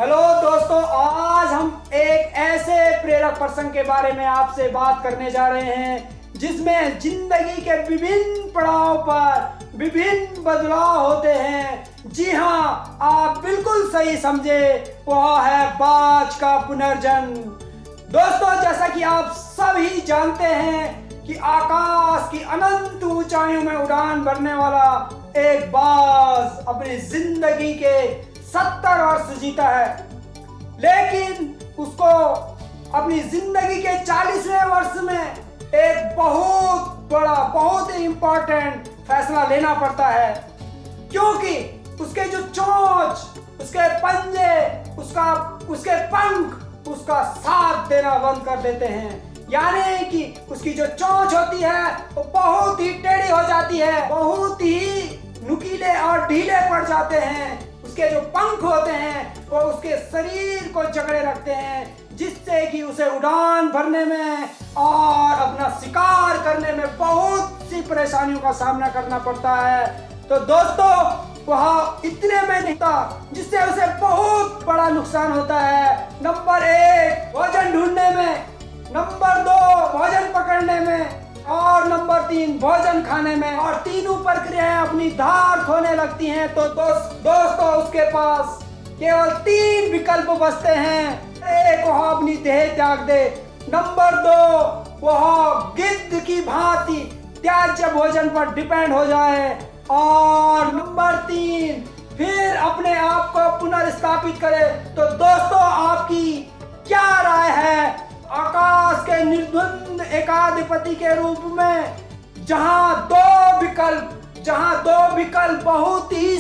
Hello दोस्तों, आज हम एक ऐसे प्रेरक प्रसंग के बारे में आपसे बात करने जा रहे हैं जिसमें जिंदगी के विभिन्न पड़ाव पर विभिन्न बदलाव होते हैं। जी हाँ, आप बिल्कुल सही समझे, वह है बाज का पुनर्जन्म। दोस्तों, जैसा कि आप सभी जानते हैं कि आकाश की अनंत ऊंचाइयों में उड़ान भरने वाला एक बाज अपनी जिंदगी के 70 वर्ष जीता है, लेकिन उसको अपनी जिंदगी के 40वें वर्ष में एक बहुत ही इम्पोर्टेंट फैसला लेना पड़ता है, क्योंकि उसके जो चोंच, उसके पंजे, उसके पंख उसका साथ देना बंद कर देते हैं। यानी कि उसकी जो चोंच होती है वो बहुत ही टेढ़ी हो जाती है, बहुत ही नुकीले और ढीले पड़ जाते हैं। उसके जो पंख होते हैं वो उसके शरीर को जकड़े रखते हैं, जिससे कि उसे उड़ान भरने में और अपना शिकार करने में बहुत सी परेशानियों का सामना करना पड़ता है। तो दोस्तों, वह इतने में नहीं था जिससे उसे बहुत बड़ा नुकसान होता है। नंबर 1 भोजन ढूंढने में, नंबर 2 भोजन पकड़ने में, और नंबर 3 भोजन खाने में। और तीनों प्रक्रियाएं अपनी धार खोने लगती हैं। तो दोस्तों, उसके पास केवल 3 विकल्प बचते हैं। 1, वह अपनी देह त्याग दे। नंबर 2, वह गिद्ध की भांति त्याज्य भोजन पर डिपेंड हो जाए। और नंबर 3, फिर अपने आप को पुनर्स्थापित करे। तो दोस्तों, आपकी क्या राय है आकाश के निर्द्वंद एकाधिपति के रूप में, जहां दो विकल्प बहुत ही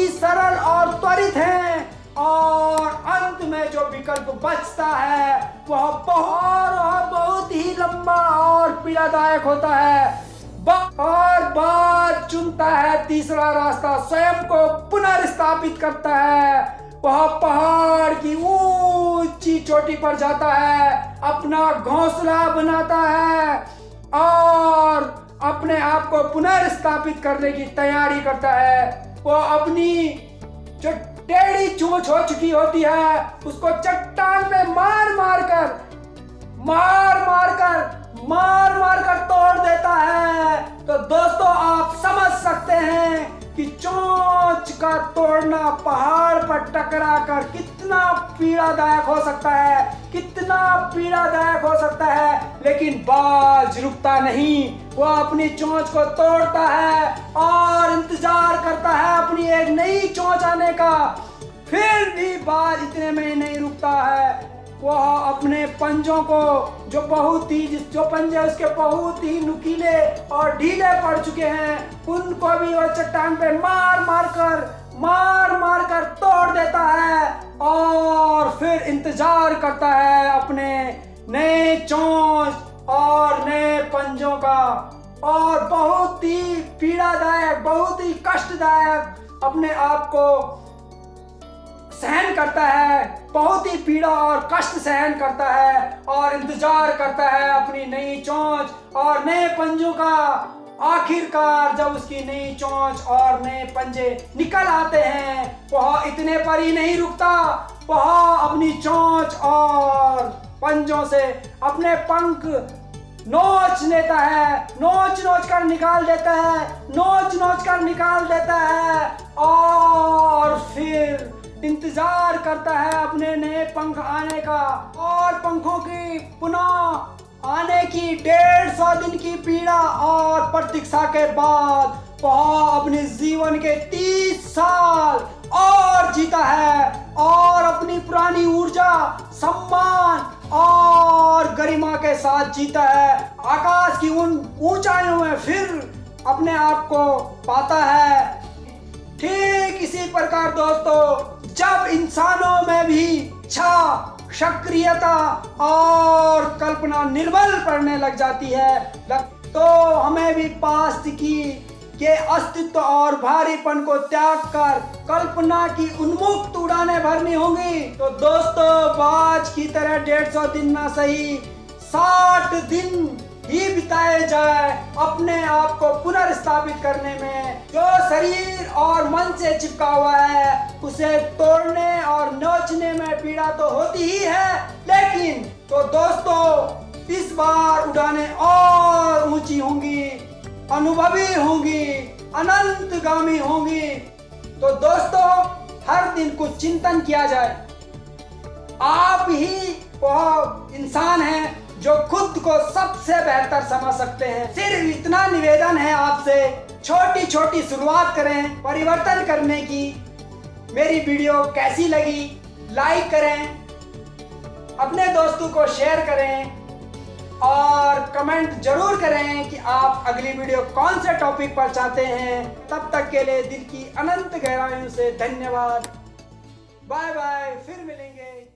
सरल और त्वरित हैं, और अंत में जो विकल्प बचता है वह बहुत ही लंबा और पीड़ादायक होता है। और बाज चुनता है तीसरा रास्ता, स्वयं को पुनर्स्थापित करता है। वह पहाड़ की ऊंची चोटी पर जाता है, अपना घोंसला बनाता है और अपने आप को पुनर्स्थापित करने की तैयारी करता है। वो अपनी जो टेढ़ी चोंच हो चुकी होती है उसको चट्टान में मार मार कर तोड़ देता है। तो दोस्तों, आप समझ सकते हैं कि चोंच का तोड़ना पहाड़ पर टकरा कर कितना पीड़ादायक हो सकता है, लेकिन बाज रुकता नहीं। वह अपनी चोंच को तोड़ता है और इंतजार करता है अपनी एक नई चोंच आने का। फिर भी बाज इतने में नहीं रुकता है। वह अपने पंजों को जो पंजे उसके बहुत ही नुकीले और ढीले पड़ चुके हैं, उनको भी वह चट्टान पे मार मार कर तोड़ देता है। और फिर इंतजार करता है अपने नए चोंच और नए पंजों का, और बहुत ही पीड़ादायक, बहुत ही कष्टदायक अपने आप को सहन करता है, बहुत ही पीड़ा और कष्ट सहन करता है, और इंतजार करता है अपनी नई चोंच और नए पंजों का। आखिरकार जब उसकी नई चोंच और नए पंजे निकल आते हैं, वह इतने पर ही नहीं रुकता। वह अपनी चोंच और पंजों से अपने पंख नोच लेता है, नोच कर निकाल देता है, और फिर इंतजार करता है अपने नए पंख आने का। और पंखों की पुनः आने की 150 दिन की पीड़ा और प्रतीक्षा के बाद वह अपने जीवन के 30 साल और जीता है, और अपनी पुरानी ऊर्जा, सम्मान और गरिमा के साथ जीता है। आकाश की उन ऊंचाइयों में फिर अपने आप को पाता है। ठीक इसी प्रकार दोस्तों, जब इंसानों में भी इच्छा, सक्रियता और कल्पना निर्बल पड़ने लग जाती है, तो हमें भी पास्ट के अस्तित्व और भारीपन को त्याग कर कल्पना की उन्मुक्त उड़ानें भरनी होंगी। तो दोस्तों, बाज की तरह 150 दिन ना सही 60 दिन ही बिताए जाए अपने आप को पुनर्स्थापित करने में। जो शरीर और मन से चिपका हुआ है उसे तोड़ने और नोचने में पीड़ा तो होती ही है, लेकिन तो दोस्तों इस बार उड़ानें और ऊंची होंगी, अनुभवी होंगी, अनंतगामी होंगी। तो दोस्तों हर दिन कुछ चिंतन किया जाए। आप ही वो इंसान हैं जो खुद को सबसे बेहतर समझ सकते हैं। सिर्फ इतना निवेदन है आपसे, छोटी छोटी शुरुआत करें परिवर्तन करने की। मेरी वीडियो कैसी लगी लाइक करें, अपने दोस्तों को शेयर करें और कमेंट जरूर करें कि आप अगली वीडियो कौन से टॉपिक पर चाहते हैं। तब तक के लिए दिल की अनंत गहराइयों से धन्यवाद। बाय बाय, फिर मिलेंगे।